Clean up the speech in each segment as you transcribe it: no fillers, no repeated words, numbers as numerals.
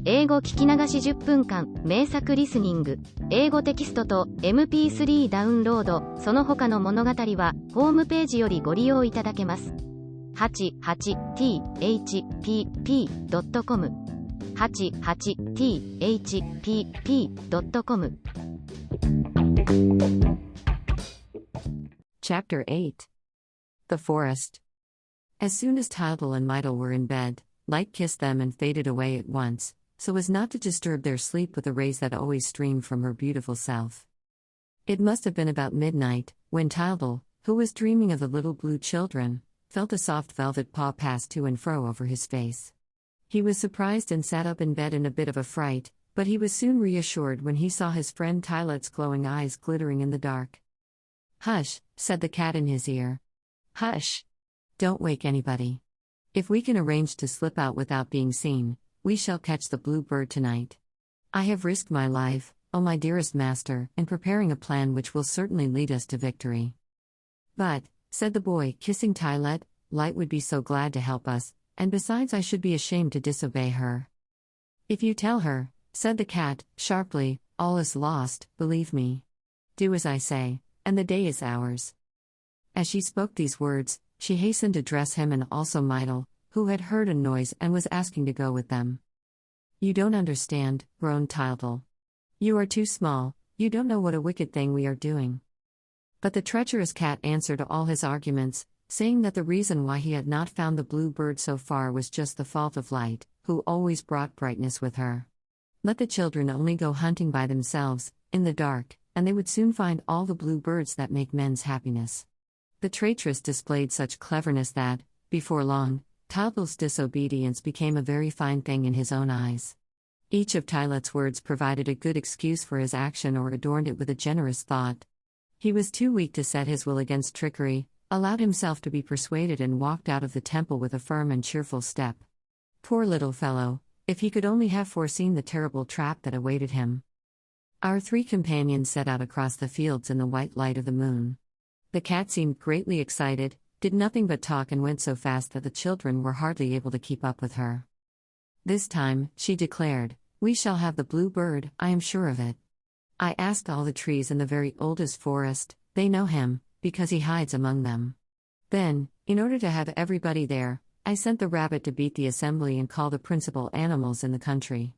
英語聞き流し10分間、名作リスニング、英語テキストと MP3 ダウンロード、その他の物語は、ホームページよりご利用いただけます。88thpp.com 88thpp.com Chapter 8 The Forest. As soon as Tildal and Mydal were in bed, light kissed them and faded away at once, so as not to disturb their sleep with the rays that always streamed from her beautiful self. It must have been about midnight, when Tildal, who was dreaming of the little blue children, felt a soft velvet paw pass to and fro over his face. He was surprised and sat up in bed in a bit of a fright, but he was soon reassured when he saw his friend Tylet's glowing eyes glittering in the dark. "Hush," said the cat in his ear. "Hush. Don't wake anybody. If we can arrange to slip out without being seen, we shall catch the blue bird tonight. I have risked my life, oh my dearest master, in preparing a plan which will certainly lead us to victory." "But," said the boy, kissing Tylet, "Light would be so glad to help us, and besides I should be ashamed to disobey her." "If you tell her," said the cat, sharply, "all is lost, believe me. Do as I say, and the day is ours." As she spoke these words, she hastened to dress him and also Mydal, who had heard a noise and was asking to go with them. "You don't understand," groaned Tildal. "You are too small, you don't know what a wicked thing we are doing." But the treacherous cat answered all his arguments, saying that the reason why he had not found the blue bird so far was just the fault of Light, who always brought brightness with her. Let the children only go hunting by themselves, in the dark, and they would soon find all the blue birds that make men's happiness. The traitress displayed such cleverness that, before long, Tildal's disobedience became a very fine thing in his own eyes. Each of Tylet's words provided a good excuse for his action or adorned it with a generous thought. He was too weak to set his will against trickery, allowed himself to be persuaded and walked out of the temple with a firm and cheerful step. Poor little fellow, if he could only have foreseen the terrible trap that awaited him. Our three companions set out across the fields in the white light of the moon. The cat seemed greatly excited, did nothing but talk and went so fast that the children were hardly able to keep up with her. "This time," she declared, "we shall have the blue bird, I am sure of it. I asked all the trees in the very oldest forest, they know him, because he hides among them. Then, in order to have everybody there, I sent the rabbit to beat the assembly and call the principal animals in the country."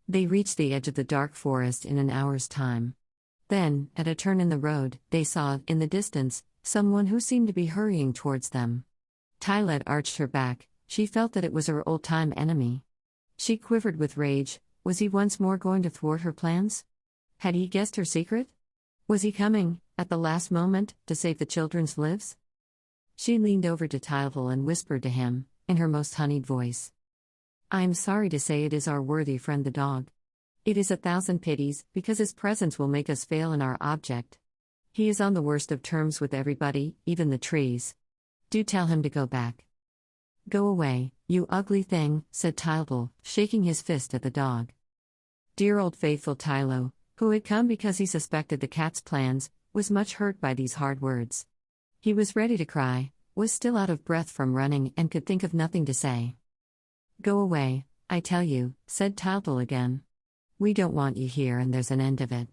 They reached the edge of the dark forest in an hour's time. Then, at a turn in the road, they saw, in the distance, someone who seemed to be hurrying towards them. Tylet arched her back, she felt that it was her old-time enemy. She quivered with rage. Was he once more going to thwart her plans? Had he guessed her secret? Was he coming, at the last moment, to save the children's lives? She leaned over to Tildal and whispered to him, in her most honeyed voice. "I am sorry to say it is our worthy friend the dog. It is 1,000 pities, because his presence will make us fail in our object. He is on the worst of terms with everybody, even the trees. Do tell him to go back." "Go away, you ugly thing," said Tildal, shaking his fist at the dog. Dear old faithful Tylo, who had come because he suspected the cat's plans, was much hurt by these hard words. He was ready to cry, was still out of breath from running and could think of nothing to say. "Go away, I tell you," said Tildal again. "We don't want you here and there's an end of it.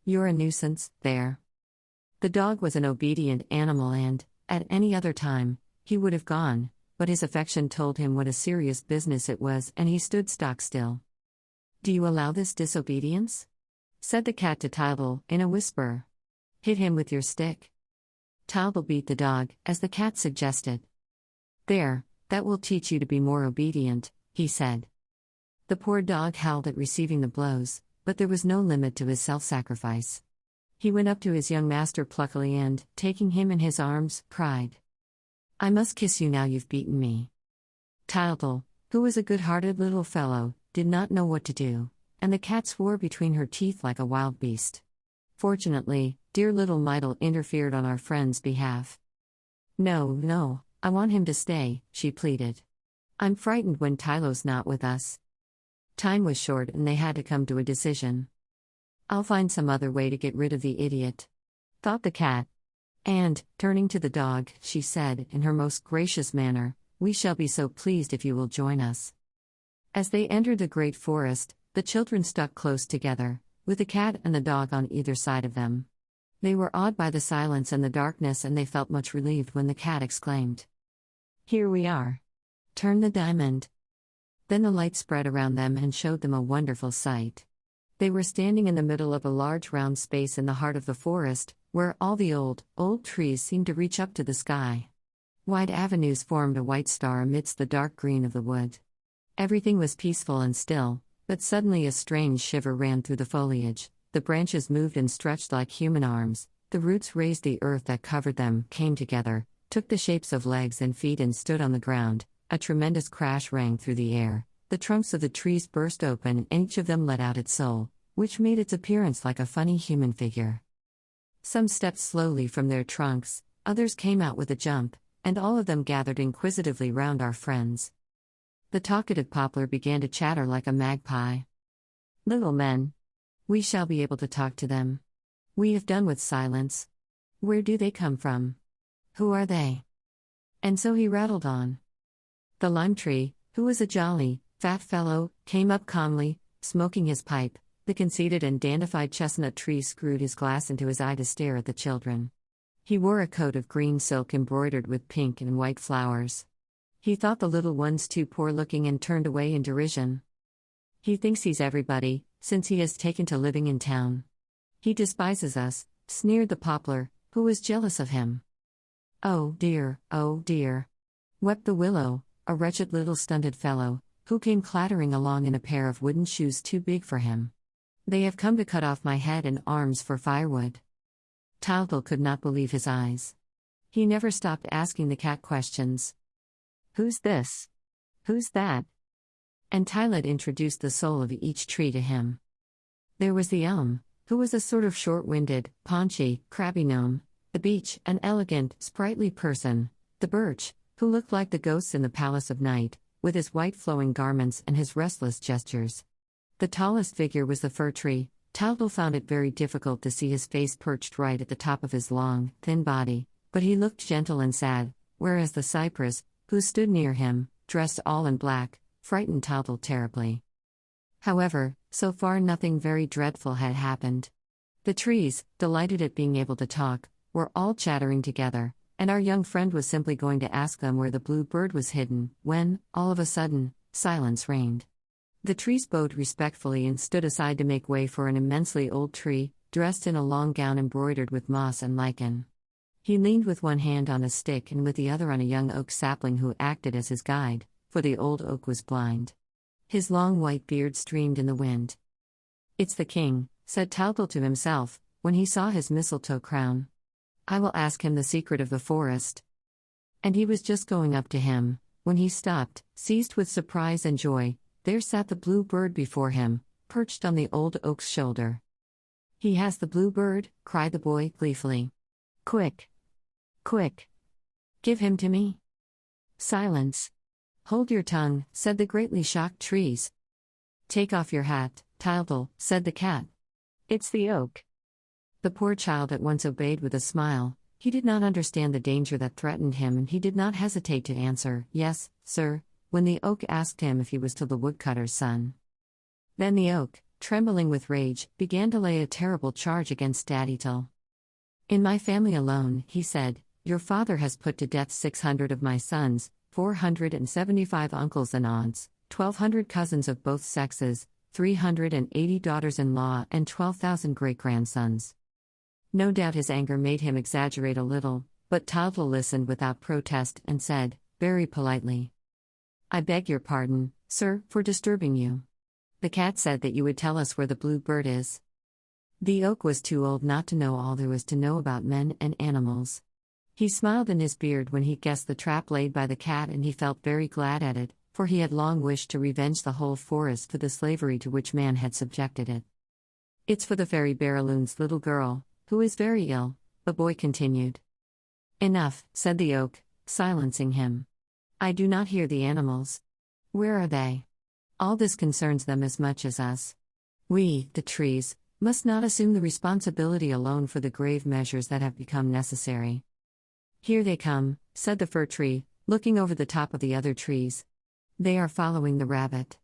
You're a nuisance, there." The dog was an obedient animal and, at any other time, he would have gone, but his affection told him what a serious business it was and he stood stock still. "Do you allow this disobedience?" said the cat to Tildal, in a whisper. "Hit him with your stick." Tildal beat the dog, as the cat suggested. "There, that will teach you to be more obedient," he said. The poor dog howled at receiving the blows, but there was no limit to his self-sacrifice. He went up to his young master pluckily and, taking him in his arms, cried, "I must kiss you now you've beaten me." Tildal, who was a good-hearted little fellow, did not know what to do, and the cat swore between her teeth like a wild beast. Fortunately, dear little Mydal interfered on our friend's behalf. No, I want him to stay," she pleaded. "I'm frightened when Tylo's not with us." Time was short and they had to come to a decision. "I'll find some other way to get rid of the idiot," thought the cat. And, turning to the dog, she said, in her most gracious manner, "We shall be so pleased if you will join us." As they entered the great forest, the children stuck close together, with the cat and the dog on either side of them. They were awed by the silence and the darkness, and they felt much relieved when the cat exclaimed, "Here we are. Turn the diamond." Then the light spread around them and showed them a wonderful sight. They were standing in the middle of a large round space in the heart of the forest, where all the old trees seemed to reach up to the sky. Wide avenues formed a white star amidst the dark green of the wood. Everything was peaceful and still, but suddenly a strange shiver ran through the foliage. The branches moved and stretched like human arms, the roots raised the earth that covered them, came together, took the shapes of legs and feet and stood on the ground. A tremendous crash rang through the air, the trunks of the trees burst open and each of them let out its soul, which made its appearance like a funny human figure. Some stepped slowly from their trunks, others came out with a jump, and all of them gathered inquisitively round our friends. The talkative poplar began to chatter like a magpie. "Little men. We shall be able to talk to them. We have done with silence. Where do they come from? Who are they?" And so he rattled on. The lime tree, who was a jolly, fat fellow, came up calmly, smoking his pipe. The conceited and dandified chestnut tree screwed his glass into his eye to stare at the children. He wore a coat of green silk embroidered with pink and white flowers. He thought the little ones too poor-looking and turned away in derision. "He thinks he's everybody, since he has taken to living in town. He despises us," sneered the poplar, who was jealous of him. "Oh dear, wept the willow, a wretched little stunted fellow, who came clattering along in a pair of wooden shoes too big for him. "They have come to cut off my head and arms for firewood." Tildal could not believe his eyes. He never stopped asking the cat questions. "Who's this? Who's that?" And Tylette introduced the soul of each tree to him. There was the elm, who was a sort of short-winded, paunchy, crabby gnome; the beech, an elegant, sprightly person; the birch, who looked like the ghosts in the palace of night, with his white flowing garments and his restless gestures. The tallest figure was the fir tree. Tildal found it very difficult to see his face perched right at the top of his long, thin body, but he looked gentle and sad, whereas the cypress, who stood near him, dressed all in black, frightened Tildal terribly. However, so far nothing very dreadful had happened. The trees, delighted at being able to talk, were all chattering together, and our young friend was simply going to ask them where the blue bird was hidden, when, all of a sudden, silence reigned. The trees bowed respectfully and stood aside to make way for an immensely old tree, dressed in a long gown embroidered with moss and lichen. He leaned with one hand on a stick and with the other on a young oak sapling who acted as his guide, for the old oak was blind. His long white beard streamed in the wind. "It's the king," said Tildal to himself, when he saw his mistletoe crown. "I will ask him the secret of the forest." And he was just going up to him, when he stopped, seized with surprise and joy. There sat the blue bird before him, perched on the old oak's shoulder. "He has the blue bird," cried the boy gleefully. "Quick! Quick! Give him to me!" "Silence! Hold your tongue," said the greatly shocked trees. "Take off your hat, Tildal," said the cat. "It's the oak." The poor child at once obeyed with a smile. He did not understand the danger that threatened him, and he did not hesitate to answer, "Yes, sir," when the oak asked him if he was still the woodcutter's son. Then the oak, trembling with rage, began to lay a terrible charge against Daddytal. "In my family alone," he said, "your father has put to death 600 of my sons, 475 uncles and aunts, 1,200 cousins of both sexes, 380 daughters-in-law, and 12,000 great-grandsons." No doubt his anger made him exaggerate a little, but Tildal listened without protest and said, very politely, "I beg your pardon, sir, for disturbing you. The cat said that you would tell us where the blue bird is." The oak was too old not to know all there was to know about men and animals. He smiled in his beard when he guessed the trap laid by the cat, and he felt very glad at it, for he had long wished to revenge the whole forest for the slavery to which man had subjected it. "It's for the fairy Barraloon's little girl, who is very ill," the boy continued. "Enough," said the oak, silencing him. "I do not hear the animals. Where are they? All this concerns them as much as us. We, the trees, must not assume the responsibility alone for the grave measures that have become necessary." "Here they come," said the fir tree, looking over the top of the other trees. "They are following the rabbit."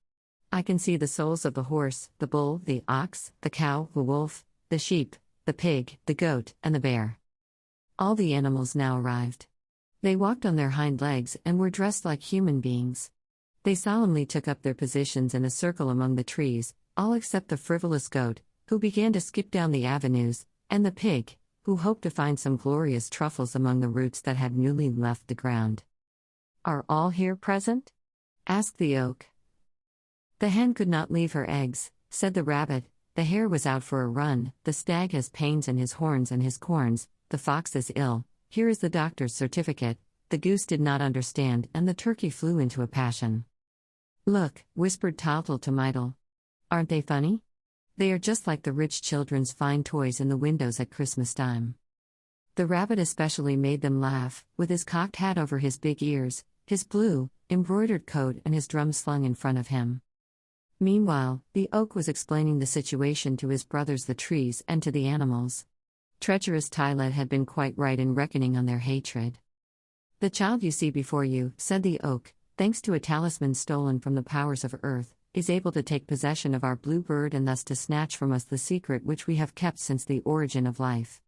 I can see the souls of the horse, the bull, the ox, the cow, the wolf, the sheep, the pig, the goat, and the bear. All the animals now arrived. They walked on their hind legs and were dressed like human beings. They solemnly took up their positions in a circle among the trees, all except the frivolous goat, who began to skip down the avenues, and the pig, who hoped to find some glorious truffles among the roots that had newly left the ground. "Are all here present?" asked the oak. "The hen could not leave her eggs," said the rabbit. "The hare was out for a run, the stag has pains in his horns and his corns, the fox is ill, here is the doctor's certificate." The goose did not understand, and the turkey flew into a passion. "Look," whispered Tottle to Meitel. "Aren't they funny? They are just like the rich children's fine toys in the windows at Christmas time." The rabbit especially made them laugh, with his cocked hat over his big ears, his blue, embroidered coat, and his drum slung in front of him. Meanwhile, the oak was explaining the situation to his brothers the trees and to the animals. Treacherous Tylette had been quite right in reckoning on their hatred. "The child you see before you," said the oak, "thanks to a talisman stolen from the powers of earth, is able to take possession of our blue bird and thus to snatch from us the secret which we have kept since the origin of life.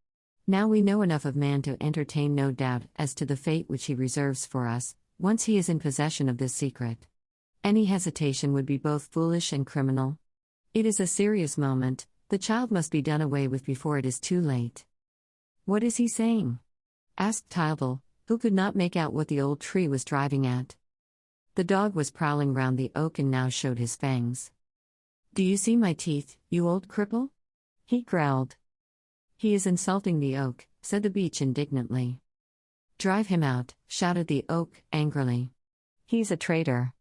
Now we know enough of man to entertain no doubt as to the fate which he reserves for us, once he is in possession of this secret. Any hesitation would be both foolish and criminal. It is a serious moment, the child must be done away with before it is too late." "What is he saying?" asked Tottle, who could not make out what the old tree was driving at. The dog was prowling round the oak and now showed his fangs. "Do you see my teeth, you old cripple?" he growled. "He is insulting the oak," said the beech indignantly. "Drive him out," shouted the oak, angrily. "He's a traitor."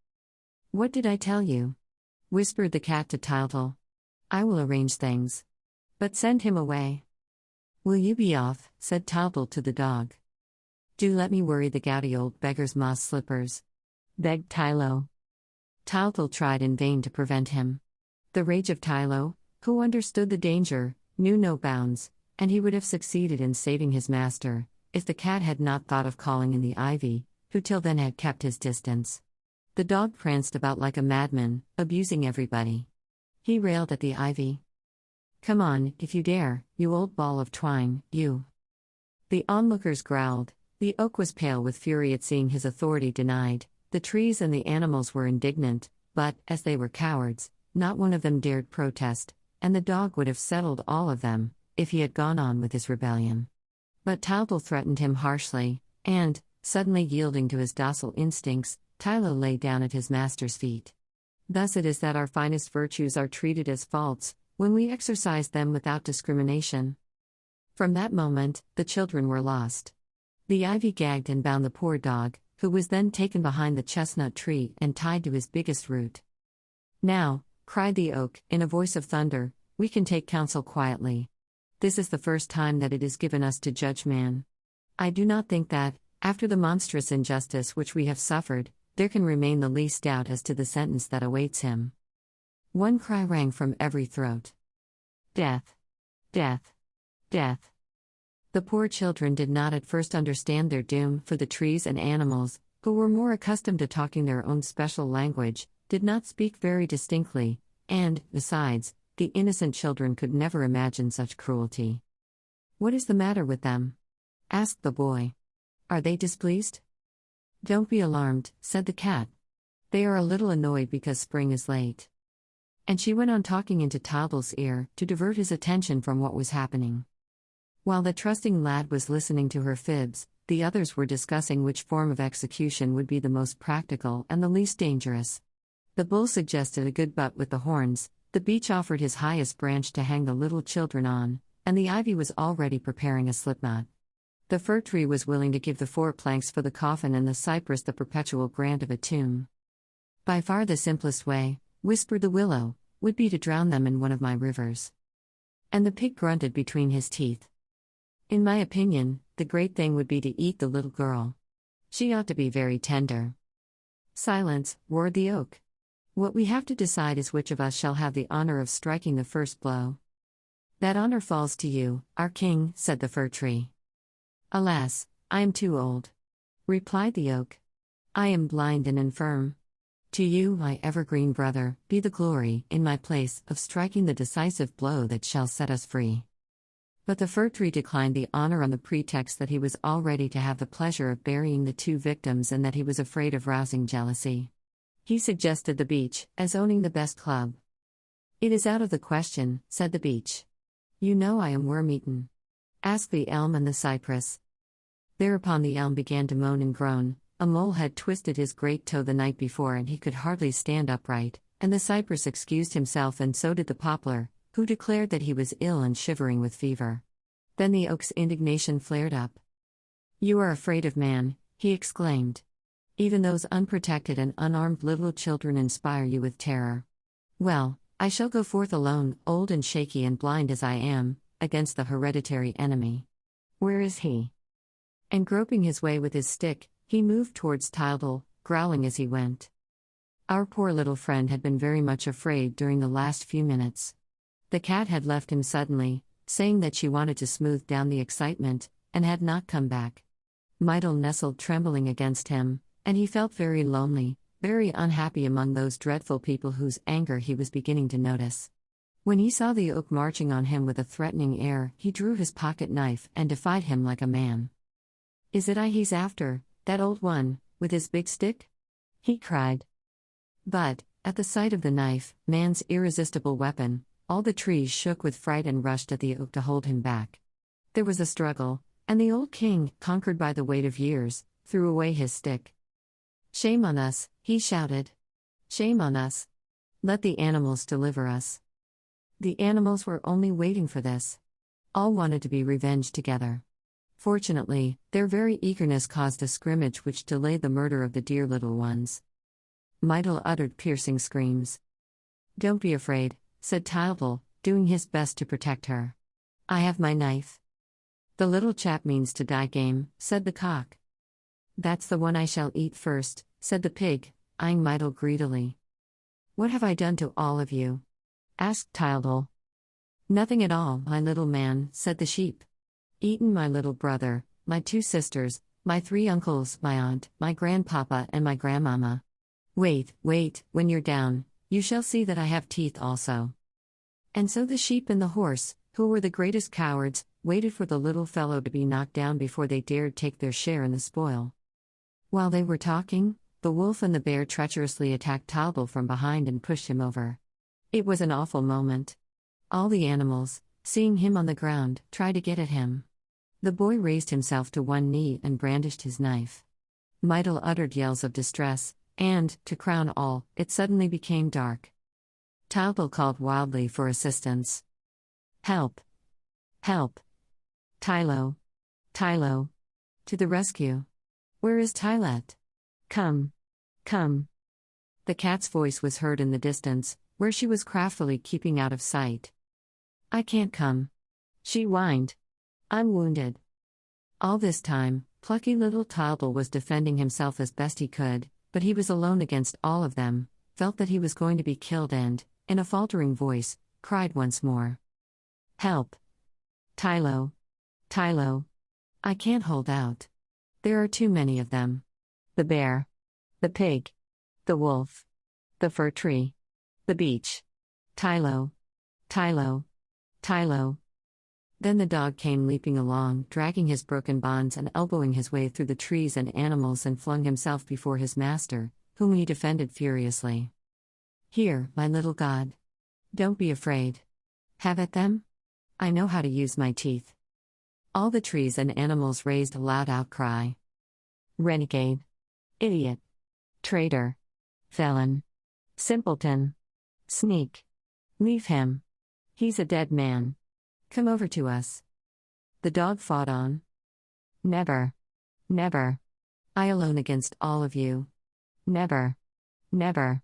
"What did I tell you?" whispered the cat to Tottle. "I will arrange things. But send him away." "Will you be off?" said Tottle to the dog. "Do let me worry the gouty old beggar's moss slippers," begged Tylo. Tottle tried in vain to prevent him. The rage of Tylo, who understood the danger, knew no bounds, and he would have succeeded in saving his master, if the cat had not thought of calling in the ivy, who till then had kept his distance. The dog pranced about like a madman, abusing everybody. He railed at the ivy. "Come on, if you dare, you old ball of twine, you." The onlookers growled. The oak was pale with fury at seeing his authority denied, the trees and the animals were indignant, but, as they were cowards, not one of them dared protest, and the dog would have settled all of them, if he had gone on with his rebellion. But Tottle threatened him harshly, and, suddenly yielding to his docile instincts, Tylo lay down at his master's feet. Thus it is that our finest virtues are treated as faults, when we exercise them without discrimination. From that moment, the children were lost. The ivy gagged and bound the poor dog, who was then taken behind the chestnut tree and tied to his biggest root. "Now," cried the oak, in a voice of thunder, "we can take counsel quietly. This is the first time that it is given us to judge man. I do not think that, after the monstrous injustice which we have suffered, there can remain the least doubt as to the sentence that awaits him." One cry rang from every throat. "Death! Death! Death!" The poor children did not at first understand their doom, for the trees and animals, who were more accustomed to talking their own special language, did not speak very distinctly, and, besides, the innocent children could never imagine such cruelty. "What is the matter with them?" asked the boy. "Are they displeased?" "Don't be alarmed," said the cat. "They are a little annoyed because spring is late." And she went on talking into Toddle's ear, to divert his attention from what was happening. While the trusting lad was listening to her fibs, the others were discussing which form of execution would be the most practical and the least dangerous. The bull suggested a good butt with the horns, the beech offered his highest branch to hang the little children on, and the ivy was already preparing a slipknot. The fir tree was willing to give the 4 planks for the coffin and the cypress the perpetual grant of a tomb. "By far the simplest way," whispered the willow, "would be to drown them in one of my rivers." And the pig grunted between his teeth. "In my opinion, the great thing would be to eat the little girl. She ought to be very tender." "Silence," roared the oak. "What we have to decide is which of us shall have the honor of striking the first blow." "That honor falls to you, our king," said the fir tree. "Alas, I am too old," replied the oak. "I am blind and infirm. To you, my evergreen brother, be the glory, in my place, of striking the decisive blow that shall set us free. But the fir tree declined the honor on the pretext that he was all ready to have the pleasure of burying the two victims and that he was afraid of rousing jealousy. He suggested the beech, as owning the best club. It is out of the question, said the beech. You know I am worm-eaten. Ask the elm and the cypress. Thereupon the elm began to moan and groan. A mole had twisted his great toe the night before and he could hardly stand upright, and the cypress excused himself and so did the poplar, who declared that he was ill and shivering with fever. Then the oak's indignation flared up. You are afraid of man, he exclaimed. Even those unprotected and unarmed little children inspire you with terror. Well, I shall go forth alone, old and shaky and blind as I am, against the hereditary enemy. Where is he? And groping his way with his stick, he moved towards Tildal, growling as he went. Our poor little friend had been very much afraid during the last few minutes. The cat had left him suddenly, saying that she wanted to smooth down the excitement, and had not come back. Mydle nestled trembling against him, and he felt very lonely, very unhappy among those dreadful people whose anger he was beginning to notice. When he saw the oak marching on him with a threatening air, he drew his pocket knife and defied him like a man. Is it I he's after, that old one, with his big stick? He cried. But, at the sight of the knife, man's irresistible weapon, all the trees shook with fright and rushed at the oak to hold him back. There was a struggle, and the old king, conquered by the weight of years, threw away his stick. Shame on us, he shouted. Shame on us. Let the animals deliver us. The animals were only waiting for this. All wanted to be revenged together. Fortunately, their very eagerness caused a scrimmage which delayed the murder of the dear little ones. Mydle uttered piercing screams. Don't be afraid, said Tildal, doing his best to protect her. I have my knife. The little chap means to die game, said the cock. That's the one I shall eat first, said the pig, eyeing Mydle greedily. What have I done to all of you? Asked Tildal. Nothing at all, my little man, said the sheep. Eaten my little brother, my two sisters, my three uncles, my aunt, my grandpapa and my grandmama. Wait, when you're down, you shall see that I have teeth also. And so the sheep and the horse, who were the greatest cowards, waited for the little fellow to be knocked down before they dared take their share in the spoil. While they were talking, the wolf and the bear treacherously attacked Tildal from behind and pushed him over. It was an awful moment. All the animals, seeing him on the ground, tried to get at him. The boy raised himself to one knee and brandished his knife. Mydle uttered yells of distress, and, to crown all, it suddenly became dark. Tildal called wildly for assistance. Help! Help! Tylo! Tylo! To the rescue! Where is Tylet? Come! Come! The cat's voice was heard in the distance, where she was craftily keeping out of sight. I can't come. She whined. I'm wounded. All this time, plucky little Tildal was defending himself as best he could, but he was alone against all of them, felt that he was going to be killed and, in a faltering voice, cried once more. Help! Tylo! Tylo! I can't hold out. There are too many of them. The bear. The pig. The wolf. The fir tree. The beech. Tylo! Tylo! Tylo! Then the dog came leaping along, dragging his broken bonds and elbowing his way through the trees and animals and flung himself before his master, whom he defended furiously. Here, my little god. Don't be afraid. Have at them? I know how to use my teeth. All the trees and animals raised a loud outcry. Renegade. Idiot. Traitor. Felon. Simpleton. Sneak. Leave him. He's a dead man. Come over to us. The dog fought on. Never. Never. I alone against all of you. Never. Never.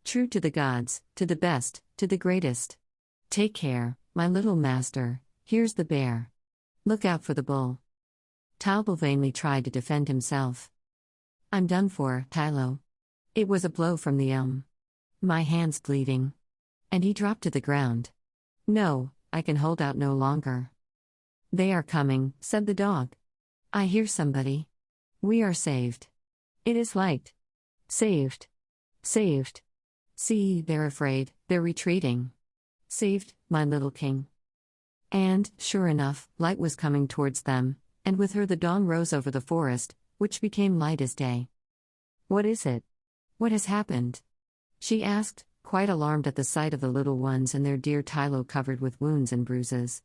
True to the gods, to the best, to the greatest. Take care, my little master, here's the bear. Look out for the bull. Tildal vainly tried to defend himself. I'm done for, Tylo. It was a blow from the elm. My hand's bleeding. And he dropped to the ground. No, I can hold out no longer. They are coming, said the dog. I hear somebody. We are saved. It is light. Saved. Saved. See, they're afraid, they're retreating. Saved, my little king. And, sure enough, light was coming towards them, and with her the dawn rose over the forest, which became light as day. What is it? What has happened? She asked, quite alarmed at the sight of the little ones and their dear Tylo covered with wounds and bruises.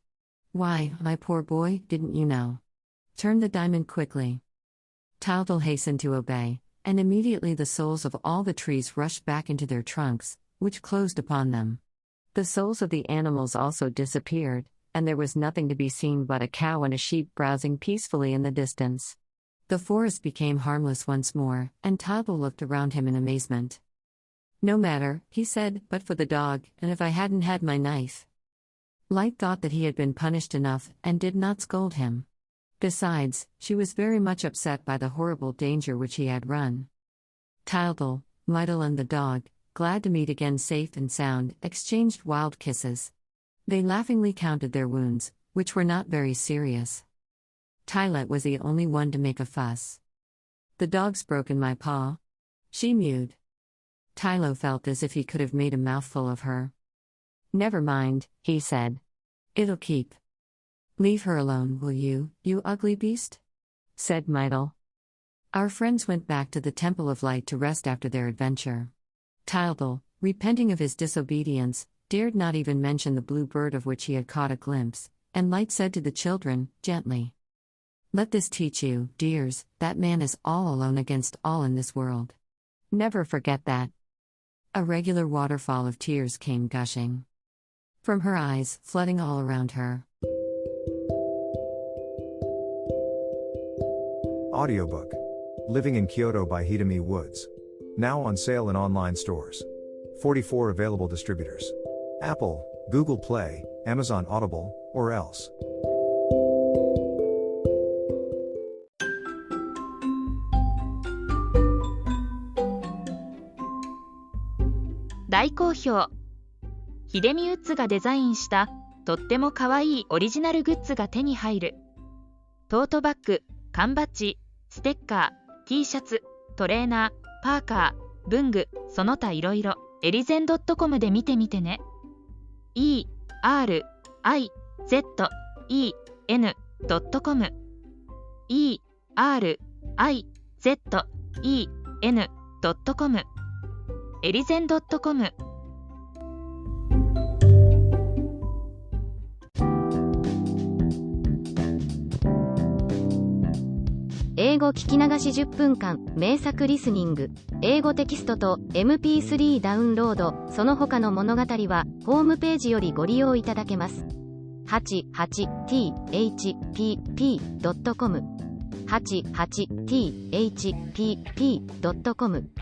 Why, my poor boy, didn't you know? Turn the diamond quickly. Tylo hastened to obey, and immediately the souls of all the trees rushed back into their trunks, which closed upon them. The souls of the animals also disappeared, and there was nothing to be seen but a cow and a sheep browsing peacefully in the distance. The forest became harmless once more, and Tylo looked around him in amazement. No matter, he said, but for the dog, and if I hadn't had my knife. Light thought that he had been punished enough, and did not scold him. Besides, she was very much upset by the horrible danger which he had run. Tylo, Mydal and the dog, glad to meet again safe and sound, exchanged wild kisses. They laughingly counted their wounds, which were not very serious. Tylet was the only one to make a fuss. The dog's broken my paw. She mewed. Tylo felt as if he could have made a mouthful of her. Never mind, he said. It'll keep. Leave her alone, will you, you ugly beast? Said Mydal. Our friends went back to the Temple of Light to rest after their adventure. Tylo, repenting of his disobedience, dared not even mention the blue bird of which he had caught a glimpse, and Light said to the children, gently, let this teach you, dears, that man is all alone against all in this world. Never forget that. A regular waterfall of tears came gushing from her eyes, flooding all around her. Audiobook. Living in Kyoto by Hidemi Woods. Now on sale in online stores. 44 available distributors. Apple, Google Play, Amazon Audible, or else. 大好評。秀美ウッズがデザインしたとってもかわいいオリジナルグッズが手に入る。トートバッグ、缶バッジ、ステッカー、T シャツ、トレーナー、パーカー、文具、その他いろいろ、エリゼン .com で見てみてね。erizen.com erizen.com エリゼン .com。 英語聞き流し10分間名作リスニング。英語テキストと MP3 ダウンロード、その他の物語はホームページよりご利用いただけます。88thpp.com 88thpp.com